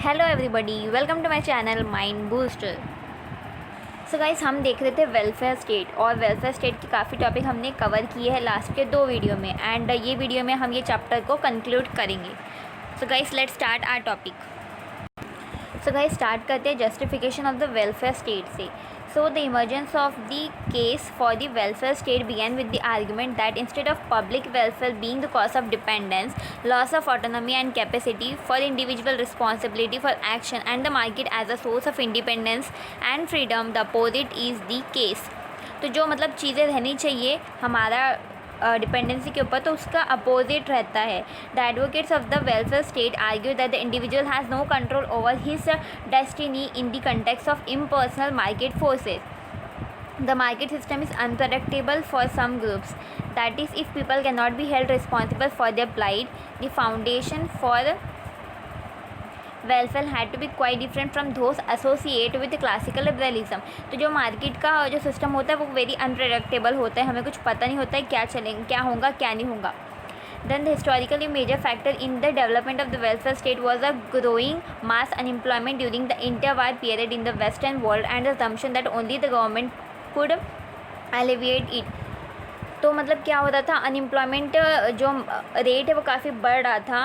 Hello everybody, welcome to my channel mind booster. So guys, हम देख रहे थे वेलफेयर स्टेट और वेलफेयर स्टेट के काफ़ी टॉपिक हमने कवर किए हैं लास्ट के 2 वीडियो में एंड ये वीडियो में हम ये चैप्टर को कंक्लूड करेंगे। So guys, let's start our topic. So guys, start करते हैं justification of the welfare state से। So the emergence of the case for the welfare state began with the argument that instead of public welfare being the cause of dependence, loss of autonomy and capacity for individual responsibility for action and the market as a source of independence and freedom, the opposite is the case. तो जो मतलब चीज़ें रहनी चाहिए हमारा dependency के ऊपर, तो उसका अपोजिट रहता है। The advocates of the welfare state argue that the individual has no control over his destiny in the context of impersonal market forces. The market system is unpredictable for some groups. That is, if people cannot be held responsible for their plight, the foundation for welfare had to be quite different from those associate with classical liberalism. तो जो market का जो system होता है वो very unpredictable होता है, हमें कुछ पता नहीं होता है क्या चलेंगे, क्या होगा क्या नहीं होगा। Then the historically major factor in the development of the welfare state was a growing mass unemployment during the interwar period in the Western world and the assumption that only the government could alleviate it. तो मतलब क्या होता था, unemployment जो rate है वो काफ़ी बढ़ रहा था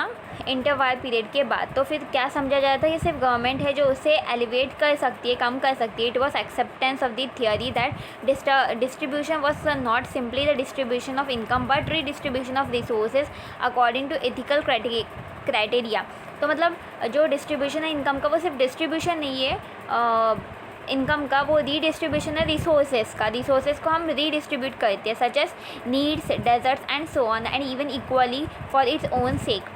इंटरवार पीरियड के बाद। तो फिर क्या समझा जाता था, ये सिर्फ गवर्नमेंट है जो उसे एलिवेट कर सकती है, कम कर सकती है। It was acceptance of the theory that distribution was not simply the distribution of income but redistribution of resources according to ethical criteria. तो मतलब जो डिस्ट्रीब्यूशन है इनकम का, वो सिर्फ डिस्ट्रीब्यूशन नहीं है इनकम का, वो रीडिस्ट्रीब्यूशन है रिसोर्सेज का। रिसोर्सेज को हम रीडिस्ट्रीब्यूट करते हैं such as needs, deserts and so on and even equally for its own sake.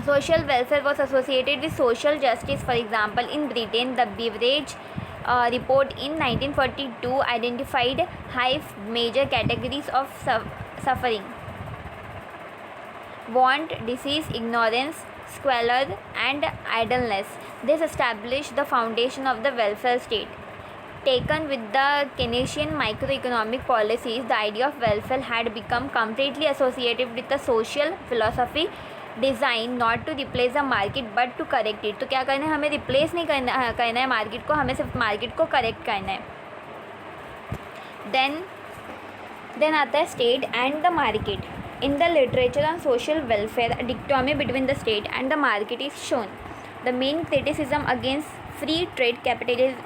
Social welfare was associated with social justice. For example, in Britain, the Beveridge report in 1942 identified 5 major categories of suffering: want, disease, ignorance, squalor, and idleness. This established the foundation of the welfare state. Taken with the Keynesian microeconomic policies, the idea of welfare had become completely associated with the social philosophy design not to replace the market but to correct it. तो क्या करना है, हमें replace नहीं करना है market को, हमें सिर्फ मार्केट को करेक्ट करना है। देन आता है state and the market. In the literature on social welfare dichotomy between the state and the market is shown. The main criticism against free trade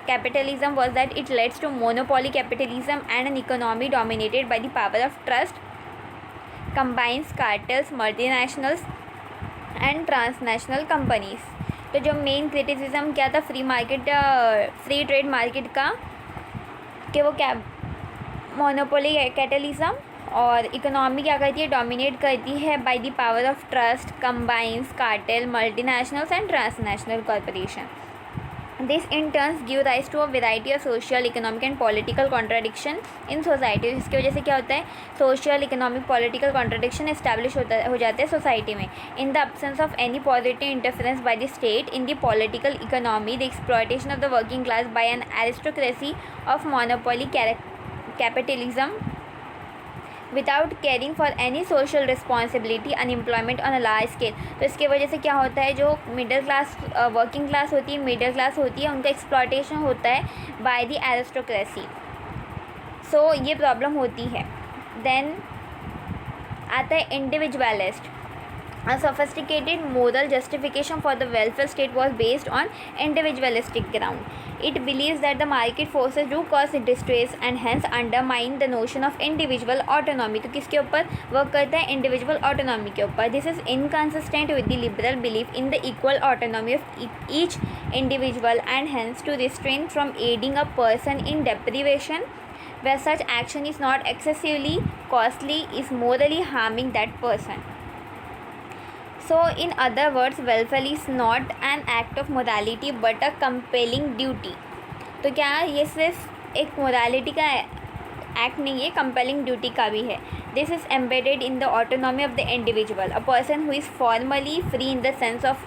capitalism was that it leads to monopoly capitalism and an economy dominated by the power of trust, combines cartels, multinationals and transnational companies. तो जो main criticism क्या था free trade market का, कि वो क्या monopoly capitalism और economy क्या करती है, डोमिनेट करती है by the power of trust, combines, cartel, multinationals and transnational corporation. This in turn give rise to a variety of social, economic and political contradiction in society. इसकी वजह से क्या होता है, social, economic, political contradiction establish हो जाते हैं society में। In the absence of any positive interference by the state in the political economy, the exploitation of the working class by an aristocracy of monopoly capitalism without caring for any social responsibility, unemployment on a large scale. तो इसके वजह से क्या होता है, जो middle class working class होती है, मिडिल क्लास होती है, उनका एक्सप्लॉयटेशन होता है बाय द एरिस्टोक्रेसी। सो ये प्रॉब्लम होती है। देन आता है individualist. A sophisticated moral justification for the welfare state was based on individualistic ground. It believes that the market forces do cause distress and hence undermine the notion of individual autonomy. तो किसके ऊपर work करता है, individual autonomy के ऊपर। This is inconsistent with the liberal belief in the equal autonomy of each individual and hence to restrain from aiding a person in deprivation where such action is not excessively costly is morally harming that person. So in other words, welfare is not an act of morality but a compelling duty. तो क्या ये सिर्फ एक morality का act नहीं है, compelling duty का भी है। This is embedded in the autonomy of the individual. A person who is formally free in the sense of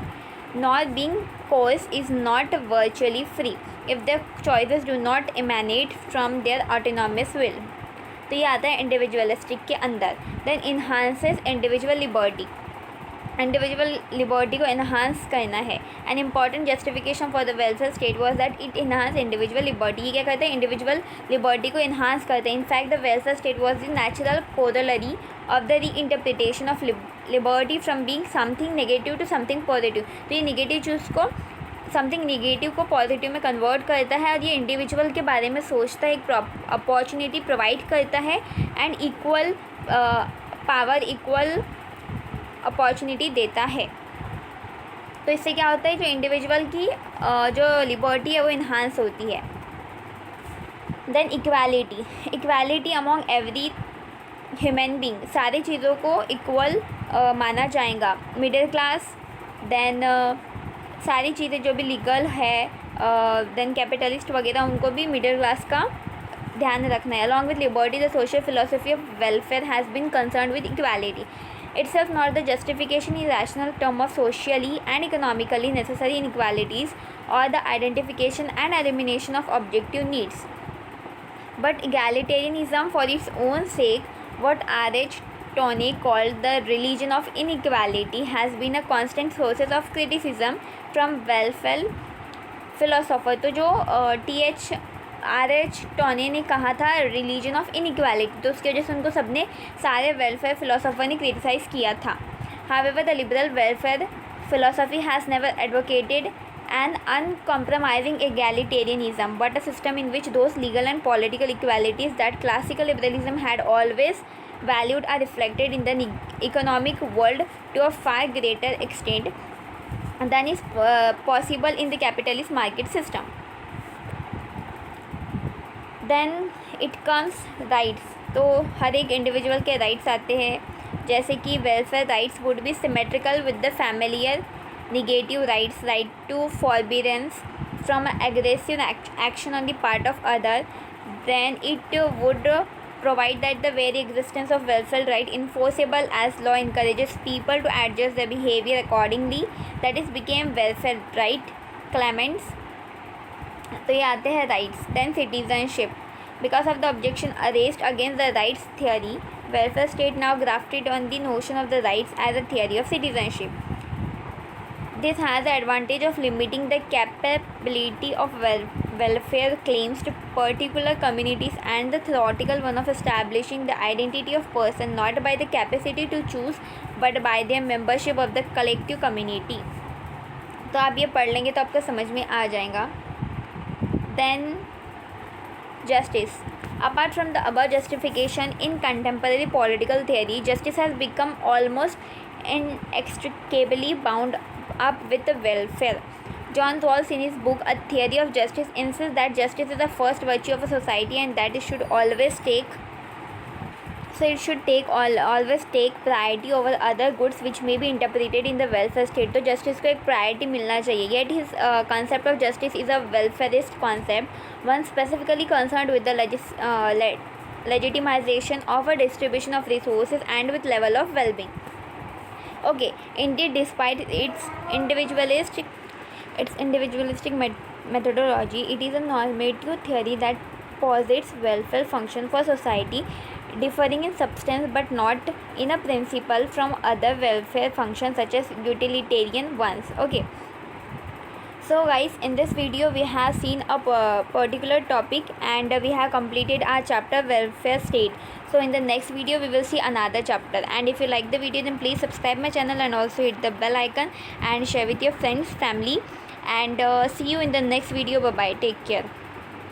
not being coerced is not virtually free if the choices do not emanate from their autonomous will. तो ये आता है individualistic के अंदर। Then enhances individual liberty. Individual liberty को enhance करना है. An important justification for the welfare state was that it enhance individual liberty. ये क्या करते हैं, इंडिविजुअल लिबर्टी को इन्हांस करते हैं. In fact the welfare state was the natural corollary of the reinterpretation of liberty from being something negative to something positive. तो ये negative चीज़ को, समथिंग नेगेटिव को पॉजिटिव में कन्वर्ट करता है और ये इंडिविजुअल के बारे में सोचता है, एक अपॉर्चुनिटी प्रोवाइड करता है and equal power, equal opportunity देता है. तो इससे क्या होता है, जो इंडिविजुअल की जो लिबर्टी है वो इन्हांस होती है. Then equality. Equality among every human being. सारी चीज़ों को इक्वल माना जाएगा. मिडिल क्लास, देन सारी चीज़ें जो भी लीगल है, देन कैपिटलिस्ट वगैरह, उनको भी मिडिल क्लास का ध्यान रखना है. Along with liberty the social philosophy of welfare has been concern with equality itself, not the justification in rational term of socially and economically necessary inequalities or the identification and elimination of objective needs, but egalitarianism for its own sake, what R.H. Tawney called the religion of inequality, has been a constant source of criticism from welfare philosopher. तो जो R.H. टॉने ने कहा था religion of inequality, तो उसकी वजह से उनको सबने, सारे वेलफेयर फिलोसोफर ने क्रिटिसाइज़ किया था. However the liberal welfare philosophy has never advocated an uncompromising egalitarianism, but a system in which those legal and political equalities that classical liberalism had always valued are reflected in the economic world to a far greater extent than is possible in the capitalist market system. Then it comes rights. तो हर एक individual के rights आते हैं, जैसे कि welfare rights would be symmetrical with the familiar negative rights, right to forbearance from aggressive action on the part of other. Then it would provide that the very existence of welfare right enforceable as law encourages people to adjust their behavior accordingly, that is became welfare right claimants. तो ये आते हैं rights. Then citizenship. Because of the objection arrest against the rights theory, welfare state now grafted on the notion of the rights as a theory of citizenship. This has the advantage of limiting the capability of welfare claims to particular communities and the theoretical one of establishing the identity of person not by the capacity to choose but by their membership of the collective community. तो आप ये पढ़ लेंगे तो आपको समझ में आ जाएगा. Then justice. Apart from the above justification in contemporary political theory, justice has become almost inextricably bound up with the welfare. John Rawls in his book A Theory of Justice insists that justice is the first virtue of a society and that it should always take always take priority over other goods which may be interpreted in the welfare state. तो justice को एक priority मिलना चाहिए. Yet his concept of justice is a welfarist concept, one specifically concerned with the legitimization of a distribution of resources and with level of well-being. Okay, indeed, despite its individualistic methodology, it is a normative theory that posits welfare function for society, differing in substance but not in a principle from other welfare functions such as utilitarian ones. Okay. So guys, in this video we have seen a particular topic and we have completed our chapter welfare state. So in the next video we will see another chapter, and if you like the video then please subscribe my channel and also hit the bell icon and share with your friends, family, and see you in the next video. Bye bye, take care.